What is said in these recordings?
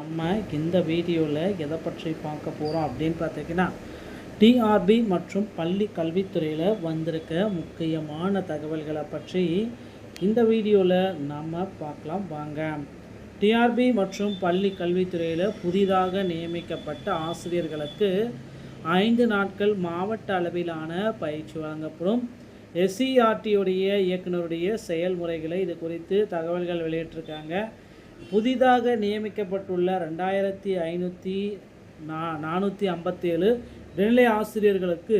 நம்ம இந்த வீடியோவில் எதை பற்றி பார்க்க போகிறோம் அப்படின்னு பார்த்தீங்கன்னா, டிஆர்பி மற்றும் பள்ளி கல்வித்துறையில் வந்திருக்க முக்கியமான தகவல்களை பற்றி இந்த வீடியோவில் நாம் பார்க்கலாம் வாங்க. டிஆர்பி மற்றும் பள்ளி கல்வித்துறையில் புதிதாக நியமிக்கப்பட்ட ஆசிரியர்களுக்கு 5 நாட்கள் மாவட்ட அளவிலான பயிற்சி வழங்கப்படும். எஸ்சிஆர்டியுடைய இயக்குனருடைய செயல்முறைகளை இது குறித்து தகவல்கள் வெளியிட்டிருக்காங்க. புதிதாக நியமிக்கப்பட்டுள்ள 2557 இடைநிலை ஆசிரியர்களுக்கு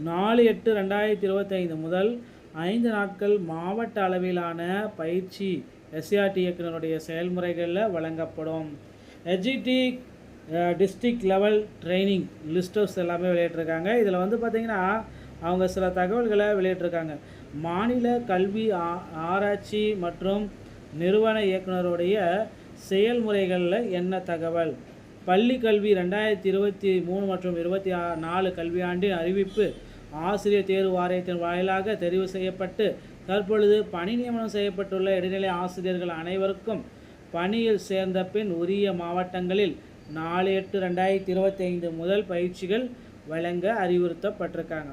4/8/2025 முதல் 5 நாட்கள் மாவட்ட அளவிலான பயிற்சி எஸ்சிஆர்டி இயக்குனருடைய செயல்முறைகளில் வழங்கப்படும். எஸ்ஜிடி டிஸ்ட்ரிக்ட் லெவல் ட்ரைனிங் லிஸ்டர்ஸ் எல்லாமே வெளியிட்டிருக்காங்க. இதில் வந்து பார்த்திங்கன்னா அவங்க சில தகவல்களை வெளியிட்டிருக்காங்க. மாநில கல்வி ஆராய்ச்சி மற்றும் நிறுவன இயக்குனருடைய செயல்முறைகளில் என்ன தகவல்? பள்ளி கல்வி 2023 மற்றும் 24 கல்வியாண்டின் அறிவிப்பு ஆசிரியர் தேர்வு வாரியத்தின் வாயிலாக தெரிவு செய்யப்பட்டு தற்பொழுது பணி நியமனம் செய்யப்பட்டுள்ள இடைநிலை ஆசிரியர்கள் அனைவருக்கும் பணியில் சேர்ந்த பின் உரிய மாவட்டங்களில் 4/8/2025 முதல் பயிற்சிகள் வழங்க அறிவுறுத்தப்பட்டிருக்காங்க.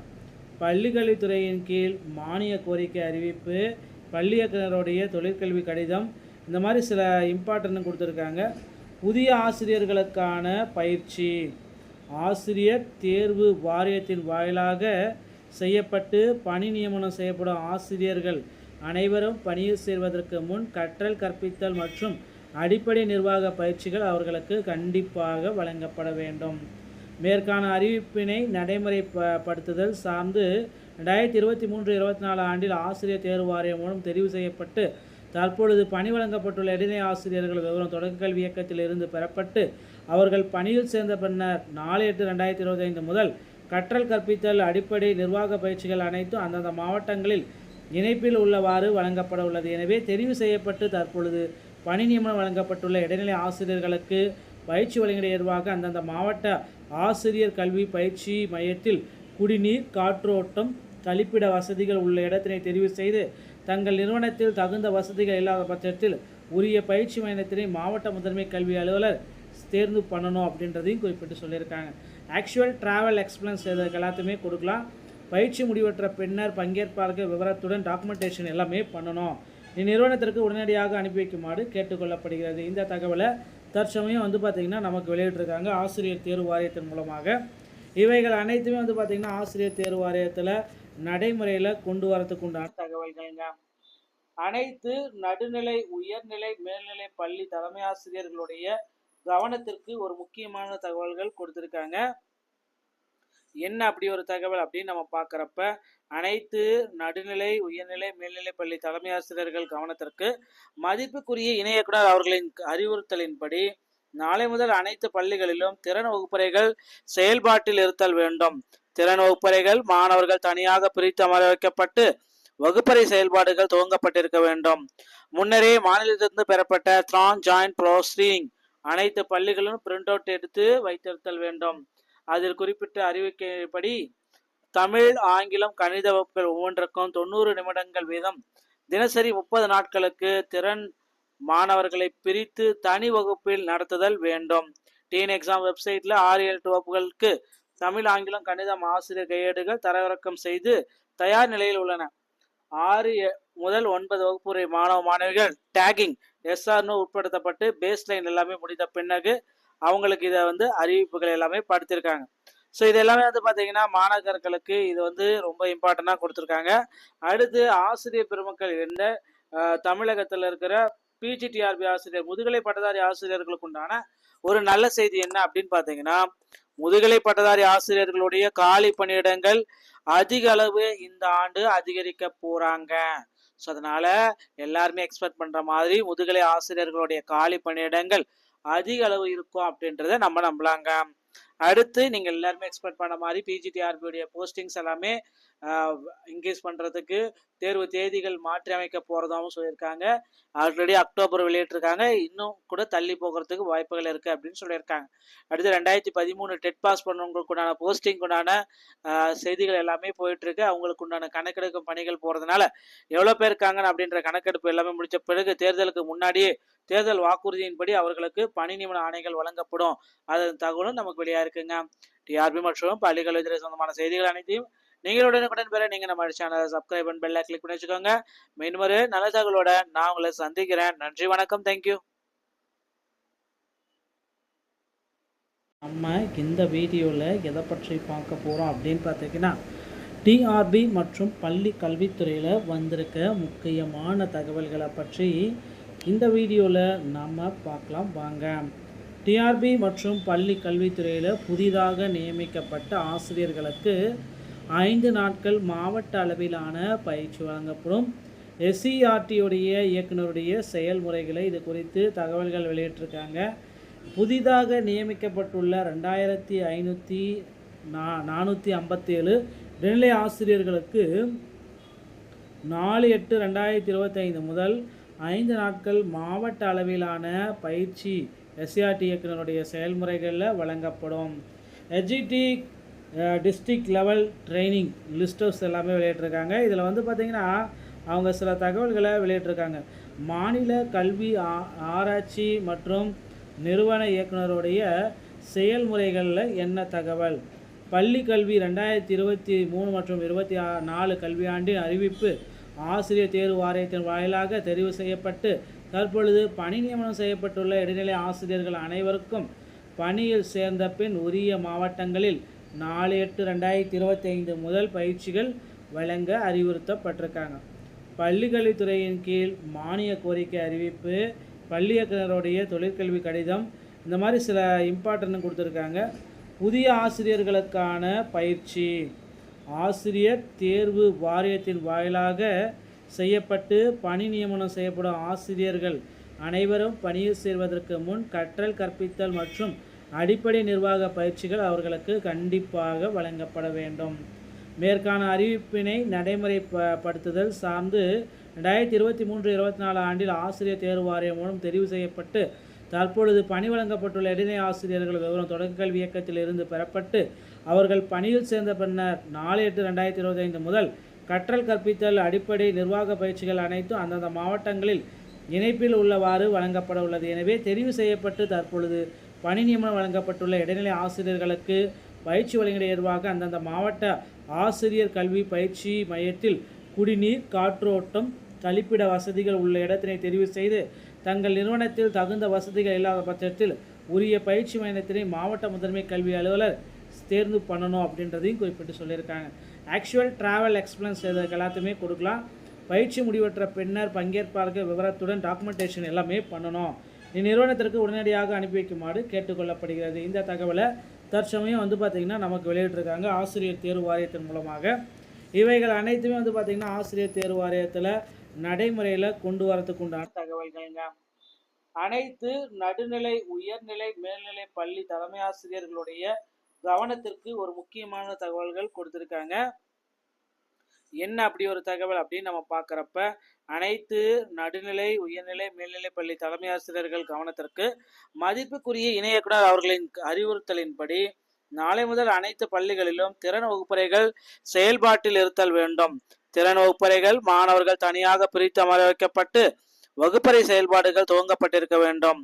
பள்ளிக்கல்வித்துறையின் கீழ் மானிய கோரிக்கை அறிவிப்பு, பள்ளி இயக்குனருடைய தொழிற்கல்வி கடிதம், இந்த மாதிரி சில இம்பார்ட்டன்ட் கொடுத்துருக்காங்க. புதிய ஆசிரியர்களுக்கான பயிற்சி ஆசிரியர் தேர்வு வாரியத்தின் வாயிலாக செய்யப்பட்டு பணி நியமனம் செய்யப்படும் ஆசிரியர்கள் அனைவரும் பணியில் சேர்வதற்கு முன் கற்றல் கற்பித்தல் மற்றும் அடிப்படை நிர்வாக பயிற்சிகள் அவர்களுக்கு கண்டிப்பாக வழங்கப்பட வேண்டும். மேற்கான அறிவிப்பினை நடைமுறைப்படுத்துதல் சார்ந்து 2023-24 ஆண்டில் ஆசிரியர் தேர்வு வாரியம் மூலம் தெரிவு செய்யப்பட்டு தற்பொழுது பணி வழங்கப்பட்டுள்ள இடைநிலை ஆசிரியர்கள் விவரம் தொடக்கக்கல்வி இயக்கத்தில் இருந்து பெறப்பட்டு அவர்கள் பணியில் சேர்ந்த பின்னர் 4/8/2025 முதல் கற்றல் கற்பித்தல் அடிப்படை நிர்வாக பயிற்சிகள் அனைத்தும் அந்தந்த மாவட்டங்களில் இணைப்பில் உள்ளவாறு வழங்கப்பட உள்ளது. எனவே தெரிவு செய்யப்பட்டு தற்பொழுது பணி நியமனம் வழங்கப்பட்டுள்ள இடைநிலை ஆசிரியர்களுக்கு பயிற்சி வழங்கிய ஏற்பாக அந்தந்த மாவட்ட ஆசிரியர் கல்வி பயிற்சி மையத்தில் குடிநீர், காற்றோட்டம், கழிப்பிட வசதிகள் உள்ள இடத்தினை தெரிவு செய்து தங்கள் நிறுவனத்தில் தகுந்த வசதிகள் இல்லாத பட்சத்தில் உரிய பயிற்சி மையத்தினை மாவட்ட முதன்மை கல்வி அலுவலர் தேர்ந்து பண்ணணும் அப்படின்றதையும் குறிப்பிட்டு சொல்லியிருக்காங்க. ஆக்சுவல் ட்ராவல் எக்ஸ்பென்ஸ் எல்லாத்தையுமே கொடுக்கலாம். பயிற்சி முடிவற்ற பின்னர் பங்கேற்பார்கள் விவரத்துடன் டாக்குமெண்டேஷன் எல்லாமே பண்ணணும். இந்நிறுவனத்திற்கு உடனடியாக அனுப்பி வைக்குமாறு கேட்டுக்கொள்ளப்படுகிறது. இந்த தகவலை தற்சமயம் வந்து பார்த்திங்கன்னா நமக்கு வெளியிட்டிருக்காங்க ஆசிரியர் தேர்வு வாரியத்தின் மூலமாக. இவைகள் அனைத்துமே வந்து பார்த்திங்கன்னா ஆசிரியர் தேர்வு வாரியத்தில் நடைமுறையில் கொண்டு வரத்துக்கு உண்டான தகவல்கள்ங்க. அனைத்து நடுநிலை, உயர்நிலை, மேல்நிலை பள்ளி தலைமை ஆசிரியர்களுடைய கவனத்திற்கு ஒரு முக்கியமான தகவல்கள் கொடுத்துருக்காங்க. என்ன அப்படி ஒரு தகவல் அப்படின்னு நம்ம பார்க்குறப்ப, அனைத்து நடுநிலை, உயர்நிலை, மேல்நிலை பள்ளி தலைமை ஆசிரியர்கள் கவனத்திற்கு மதிப்புக்குரிய இணை இயக்குனர் அவர்களின் அறிவுறுத்தலின்படி நாளை முதல் அனைத்து பள்ளிகளிலும் திறன் வகுப்பறைகள் செயல்பாட்டில் இருத்தல் வேண்டும். திறன் வகுப்பறைகள் மாணவர்கள் தனியாக பிரித்து அமர வைக்கப்பட்டு வகுப்பறை செயல்பாடுகள் துவங்கப்பட்டிருக்க வேண்டும். முன்னரே மாநிலத்திலிருந்து பெறப்பட்ட த்ரான் ஜாயின்ட் ப்ரோசீடிங் அனைத்து பள்ளிகளிலும் பிரிண்ட் அவுட் எடுத்து வைத்திருத்தல் வேண்டும். அதில் குறிப்பிட்ட அறிவிக்கைப்படி தமிழ், ஆங்கிலம், கணித வகுப்புகள் ஒவ்வொன்றுக்கும் 90 நிமிடங்கள் வீதம் தினசரி 30 நாட்களுக்கு திறன் மாணவர்களை பிரித்து தனி வகுப்பில் நடத்துதல் வேண்டும். டிஎன் எக்ஸாம் வெப்சைட்ல 6-8 வகுப்புகளுக்கு தமிழ், ஆங்கிலம், கணிதம் ஆசிரியர் கையேடுகள் தரவிறக்கம் செய்து தயார் நிலையில் உள்ளன. 6 முதல் 9 வகுப்பு மாணவ மாணவிகள் டேகிங் எஸ்ஆர்னோ உட்படுத்தப்பட்டு பேஸ்லைன் எல்லாமே முடிந்த பின்னகு அவங்களுக்கு இதை வந்து அறிவிப்புகள் எல்லாமே படுத்திருக்காங்க. ஸோ இது எல்லாமே வந்து பார்த்தீங்கன்னா மாணவர்களுக்கு இது வந்து ரொம்ப இம்பார்ட்டண்டாக கொடுத்துருக்காங்க. அடுத்து ஆசிரியர் பெருமக்கள் என்ற தமிழகத்தில் இருக்கிற பிஜிடிஆர்பி ஆசிரியர் முதுகலை பட்டதாரி ஆசிரியர்களுக்கு உண்டான ஒரு நல்ல செய்தி என்ன அப்படின்னு பார்த்தீங்கன்னா, முதுகலை பட்டதாரி ஆசிரியர்களுடைய காலி பணியிடங்கள் அதிக அளவு இந்த ஆண்டு அதிகரிக்க போறாங்க. ஸோ அதனால எல்லாருமே எக்ஸ்பெக்ட் பண்ற மாதிரி முதுகலை ஆசிரியர்களுடைய காலி பணியிடங்கள் அதிக அளவு இருக்கும் அப்படின்றத நம்ம நம்பலாங்க. அடுத்து நீங்கள் எல்லாருமே எக்ஸ்பெக்ட் பண்ண மாதிரி பிஜிடிஆர்பியுடைய போஸ்டிங்ஸ் எல்லாமே இன்க்ரீஸ் பண்ணுறதுக்கு தேர்வு தேதிகள் மாற்றி அமைக்க போகிறதாகவும் சொல்லியிருக்காங்க. ஆல்ரெடி அக்டோபர் வெளியிட்டிருக்காங்க, இன்னும் கூட தள்ளி போகிறதுக்கு வாய்ப்புகள் இருக்குது அப்படின்னு சொல்லியிருக்காங்க. அடுத்து 2013 டெட் பாஸ் பண்ணவங்களுக்கு உண்டான போஸ்டிங் உண்டான செய்திகள் எல்லாமே போயிட்டுருக்கு. அவங்களுக்கு உண்டான கணக்கெடுக்கும் பணிகள் போகிறதுனால எவ்வளோ பேர் இருக்காங்கன்னு அப்படின்ற கணக்கெடுப்பு எல்லாமே முடித்த பிறகு தேர்தலுக்கு முன்னாடியே தேர்தல் வாக்குறுதியின்படி அவர்களுக்கு பணி நியமன ஆணைகள் வழங்கப்படும். அதன் தகவலும் நமக்கு வெளியாக இருக்குங்க. டிஆர்பி மற்றும் பள்ளி கல்வித்துறை சொந்தமான செய்திகள் அனைத்தையும் நீங்கள் உடனுக்குடன் பெற நீங்கள் நம்ம சேனலை சப்ஸ்கிரைப் பண்ணி பெல்லை கிளிக் பண்ணி வச்சுக்கோங்க. மீண்டும் ஒரு நல்ல தகவலோட நான் உங்களை சந்திக்கிறேன். நன்றி, வணக்கம், தேங்க்யூ. நம்ம இந்த வீடியோவில் எதை பற்றி பார்க்க போகிறோம் அப்படின்னு பார்த்தீங்கன்னா, டிஆர்பி மற்றும் பள்ளி கல்வித்துறையில் வந்திருக்க முக்கியமான தகவல்களை பற்றி இந்த வீடியோவில் நாம் பார்க்கலாம் வாங்க. டிஆர்பி மற்றும் பள்ளி கல்வித்துறையில் புதிதாக நியமிக்கப்பட்ட ஆசிரியர்களுக்கு 5 நாட்கள் மாவட்ட அளவிலான பயிற்சி வழங்கப்படும். எஸ்சிஆர்டியுடைய இயக்குநருடைய செயல்முறைகளை இது குறித்து தகவல்கள் வெளியிட்டிருக்காங்க. புதிதாக நியமிக்கப்பட்டுள்ள 2557 இடைநிலை ஆசிரியர்களுக்கு 4/8/2025 முதல் 5 நாட்கள் மாவட்ட அளவிலான பயிற்சி எஸ்சிஆர்டி இயக்குநருடைய செயல்முறைகளில் வழங்கப்படும். எஸ்ஜிடி டிஸ்ட்ரிக்ட் லெவல் ட்ரைனிங் லிஸ்டர்ஸ் எல்லாமே வெளியிட்டிருக்காங்க. இதில் பார்த்திங்கன்னா அவங்க சில தகவல்களை வெளியிட்டிருக்காங்க. மாநில கல்வி ஆராய்ச்சி மற்றும் நிறுவன இயக்குநருடைய செயல்முறைகளில் என்ன தகவல்? பள்ளி கல்வி 2023 மற்றும் 24 கல்வியாண்டின் அறிவிப்பு ஆசிரியர் தேர்வு வாரியத்தின் வாயிலாக தெரிவு செய்யப்பட்டு தற்பொழுது பணி நியமனம் செய்யப்பட்டுள்ள இடைநிலை ஆசிரியர்கள் அனைவருக்கும் பணியில் சேர்ந்த பின் உரிய மாவட்டங்களில் 4/8/2025 முதல் பயிற்சிகள் வழங்க அறிவுறுத்தப்பட்டிருக்காங்க. பள்ளிக்கல்வித்துறையின் கீழ் மானிய கோரிக்கை அறிவிப்பு, பள்ளி இயக்குநருடைய தொழிற்கல்வி கடிதம், இந்த மாதிரி சில இம்பார்ட்டன்ட் கொடுத்துருக்காங்க. புதிய ஆசிரியர்களுக்கான பயிற்சி ஆசிரியர் தேர்வு வாரியத்தின் வாயிலாக செய்யப்பட்டு பணி நியமனம் செய்யப்படும் ஆசிரியர்கள் அனைவரும் பணியில் சேர்வதற்கு முன் கற்றல் கற்பித்தல் மற்றும் அடிப்படை நிர்வாக பயிற்சிகள் அவர்களுக்கு கண்டிப்பாக வழங்கப்பட வேண்டும். மேற்கான அறிவிப்பினை நடைமுறைப்படுத்துதல் சார்ந்து 2023-24 ஆண்டில் ஆசிரியர் தேர்வு வாரியம் மூலம் தெரிவு செய்யப்பட்டு தற்பொழுது பணி வழங்கப்பட்டுள்ள இடைநிலை ஆசிரியர்கள் விவரம் தொடக்க கல்வி இயக்கத்தில் இருந்து பெறப்பட்டு அவர்கள் பணியில் சேர்ந்த பின்னர் 4/8/2025 முதல் கற்றல் கற்பித்தல் அடிப்படை நிர்வாக பயிற்சிகள் அனைத்தும் அந்தந்த மாவட்டங்களில் இணைப்பில் உள்ளவாறு வழங்கப்பட உள்ளது. எனவே தெரிவு செய்யப்பட்டு தற்பொழுது பணி நியமனம் வழங்கப்பட்டுள்ள இடைநிலை ஆசிரியர்களுக்கு பயிற்சி வழங்கிட ஏதுவாக அந்தந்த மாவட்ட ஆசிரியர் கல்வி பயிற்சி மையத்தில் குடிநீர், காற்றோட்டம், கழிப்பிட வசதிகள் உள்ள இடத்தினை தெரிவு செய்து தங்கள் நிறுவனத்தில் தகுந்த வசதிகள் இல்லாத பட்சத்தில் உரிய பயிற்சி மையத்தினை மாவட்ட முதன்மை கல்வி அலுவலர் தேர்ந்து பண்ணணும் அப்படின்றதையும் குறிப்பிட்டு சொல்லியிருக்காங்க. ஆக்சுவல் ட்ராவல் எக்ஸ்பென்ஸ் இதற்கு எல்லாத்தையுமே கொடுக்கலாம். பயிற்சி முடிவற்ற பின்னர் பங்கேற்பார்கள் விவரத்துடன் டாக்குமெண்டேஷன் எல்லாமே பண்ணணும். இந்நிறுவனத்திற்கு உடனடியாக அனுப்பி வைக்குமாறு கேட்டுக்கொள்ளப்படுகிறது. இந்த தகவலை தற்சமயம் பார்த்திங்கன்னா நமக்கு வெளியிட்டிருக்காங்க ஆசிரியர் தேர்வு வாரியத்தின் மூலமாக. இவைகள் அனைத்துமே பார்த்திங்கன்னா ஆசிரியர் தேர்வு வாரியத்தில் நடைமுறையில் கொண்டு வரத்துக்கு உண்டான தகவல்கள்ங்க. அனைத்து நடுநிலை, உயர்நிலை, மேல்நிலை பள்ளி தலைமை ஆசிரியர்களுடைய கவனத்திற்கு ஒரு முக்கியமான தகவல்கள் கொடுத்துருக்காங்க. என்ன அப்படி ஒரு தகவல் அப்படின்னு நம்ம பார்க்குறப்ப, அனைத்து நடுநிலை, உயர்நிலை, மேல்நிலை பள்ளி தலைமை ஆசிரியர்கள் கவனத்திற்கு மதிப்புக்குரிய இணை இயக்குனர் அவர்களின் அறிவுறுத்தலின்படி நாளை முதல் அனைத்து பள்ளிகளிலும் திறன் வகுப்பறைகள் செயல்பாட்டில் இருத்தல் வேண்டும். திறன் வகுப்பறைகள் மாணவர்கள் தனியாக பிரித்து அமர வைக்கப்பட்டு வகுப்பறை செயல்பாடுகள் துவங்கப்பட்டிருக்க வேண்டும்.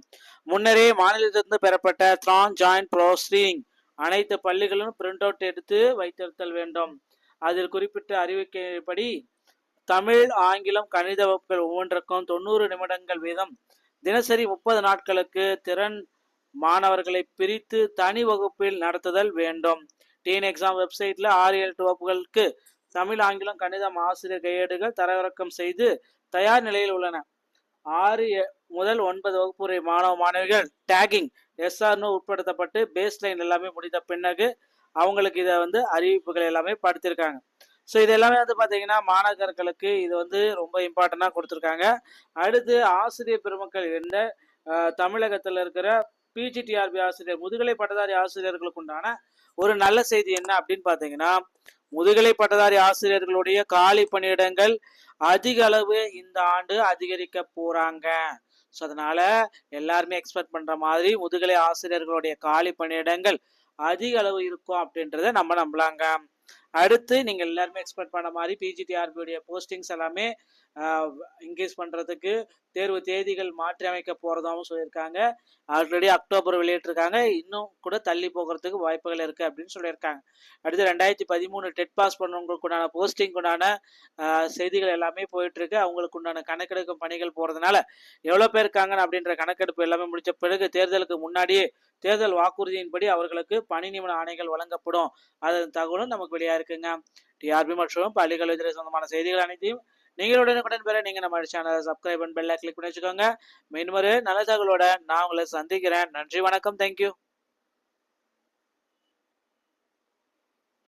முன்னரே மாநிலத்திலிருந்து பெறப்பட்ட த்ரான் ஜாயின்ட் ப்ரோசீடிங் அனைத்து பள்ளிகளிலும் பிரிண்ட் அவுட் எடுத்து வைத்திருத்தல் வேண்டும். அதில் குறிப்பிட்ட அறிவிக்கைப்படி தமிழ், ஆங்கிலம், கணித வகுப்புகள் ஒவ்வொன்றுக்கும் 90 நிமிடங்கள் வீதம் தினசரி 30 நாட்களுக்கு திறன் மாணவர்களை பிரித்து தனி வகுப்பில் நடத்துதல் வேண்டும். டிஎன் எக்ஸாம் வெப்சைட்ல 6-7 வகுப்புகளுக்கு தமிழ், ஆங்கிலம், கணிதம் ஆசிரியர் கையேடுகள் தரவிறக்கம் செய்து தயார் நிலையில் உள்ளன. 6 முதல் 9 வகுப்பு மாணவ மாணவிகள் டேகிங் எஸ்ஆர்னு உட்படுத்தப்பட்டு பேஸ் லைன் எல்லாமே முடிந்த பின்னகு அவங்களுக்கு இதை அறிவிப்புகள் எல்லாமே படுத்திருக்காங்க. ஸோ இது எல்லாமே பார்த்தீங்கன்னா மாணவர்களுக்கு இது ரொம்ப இம்பார்ட்டண்டாக கொடுத்துருக்காங்க. அடுத்து ஆசிரியர் பெருமக்கள் இந்த தமிழகத்தில் இருக்கிற பிஜிடிஆர்பி ஆசிரியர் முதுகலை பட்டதாரி ஆசிரியர்களுக்கு உண்டான ஒரு நல்ல செய்தி என்ன அப்படின்னு பார்த்தீங்கன்னா, முதுகலை பட்டதாரி ஆசிரியர்களுடைய காலி பணியிடங்கள் அதிக அளவு இந்த ஆண்டு அதிகரிக்க போறாங்க. ஸோ அதனால எல்லாருமே எக்ஸ்பெக்ட் பண்ற மாதிரி முதுகலை ஆசிரியர்களுடைய காலி பணியிடங்கள் அதிக அளவு இருக்கும் அப்படின்றத நம்ம நம்பலாங்க. அடுத்து நீங்கள் எல்லாருமே எக்ஸ்பெக்ட் பண்ண மாதிரி பிஜிடிஆர்பியுடைய போஸ்டிங்ஸ் எல்லாமே இன்க்ரீஸ் பண்ணுறதுக்கு தேர்வு தேதிகள் மாற்றி அமைக்க போகிறதாகவும் சொல்லியிருக்காங்க. ஆல்ரெடி அக்டோபர் வெளியிட்டிருக்காங்க, இன்னும் கூட தள்ளி போகிறதுக்கு வாய்ப்புகள் இருக்குது அப்படின்னு சொல்லியிருக்காங்க. அடுத்து 2013 டெட் பாஸ் பண்ணவங்களுக்கு உண்டான போஸ்டிங் உண்டான செய்திகள் எல்லாமே போயிட்டுருக்கு. அவங்களுக்கு உண்டான கணக்கெடுக்கும் பணிகள் போகிறதுனால எவ்வளோ பேர் இருக்காங்கன்னு அப்படின்ற கணக்கெடுப்பு எல்லாமே முடித்த பிறகு தேர்தலுக்கு முன்னாடியே தேர்தல் வாக்குறுதியின்படி அவர்களுக்கு பணி நியமன ஆணைகள் வழங்கப்படும். அதன் தகவலும் நமக்கு வெளியாக இருக்குங்க. டிஆர்பி மற்றும் பள்ளிக்கல்வித்துறை சொந்தமான செய்திகள் அனைத்தையும் நீங்கள் உடனுக்குடன் பெற நீங்கள் நம்ம சேனலை சப்ஸ்கிரைப் பண்ணி பெல்லை கிளிக் பண்ணி வச்சுக்கோங்க. மீண்டும் ஒரு நல்ல தகவலோட நான் உங்களை சந்திக்கிறேன். நன்றி, வணக்கம், தேங்க்யூ.